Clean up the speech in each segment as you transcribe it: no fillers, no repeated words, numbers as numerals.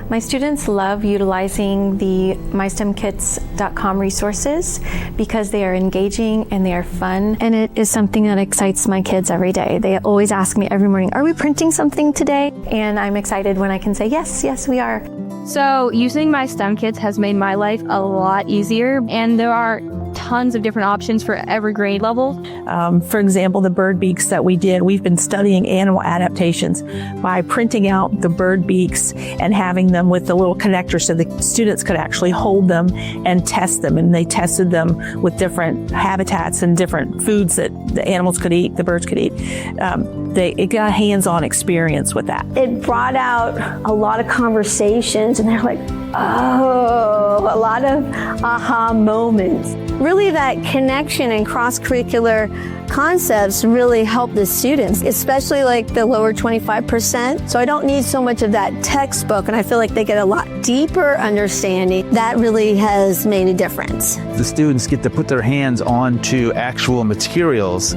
My students love utilizing the mystemkits.com resources because they are engaging and they are fun, and it is something that excites my kids every day. They always ask me every morning, are we printing something today? And I'm excited when I can say, yes, we are. So using my STEM kits has made my life a lot easier, and there are tons of different options for every grade level. For example, the bird beaks that we did, we've been studying animal adaptations by printing out the bird beaks and having them with the little connectors so the students could actually hold them and test them. And they tested them with different habitats and different foods that the animals could eat, the birds could eat. It got a hands-on experience with that. It brought out a lot of conversations, and they're like, oh, a lot of aha moments. Really, that connection and cross-curricular concepts really help the students, especially like the lower 25%. So I don't need so much of that textbook, and I feel like they get a lot deeper understanding. That really has made a difference. The students get to put their hands onto actual materials.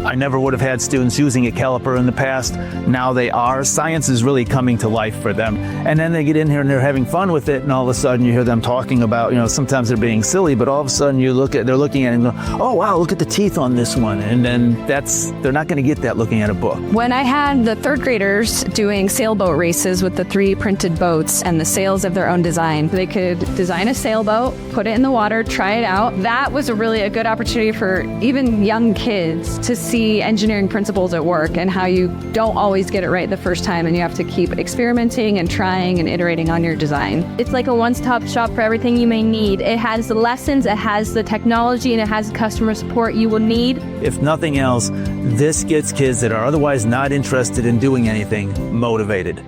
I never would have had students using a caliper in the past. Now they are. Science is really coming to life for them. And then they get in here and they're having fun with it, and all of a sudden you hear them talking about, sometimes they're being silly, but all of a sudden they're looking at it and go, oh wow, look at the teeth on this one. And then they're not going to get that looking at a book. When I had the third graders doing sailboat races with the 3 printed boats and the sails of their own design, they could design a sailboat, put it in the water, try it out. That was a good opportunity for even young kids to see engineering principles at work and how you don't always get it right the first time, and you have to keep experimenting and trying and iterating on your design. It's like a one-stop shop for everything you may need. It has the lessons, it has the technology, and it has customer support you will need. If nothing else, this gets kids that are otherwise not interested in doing anything motivated.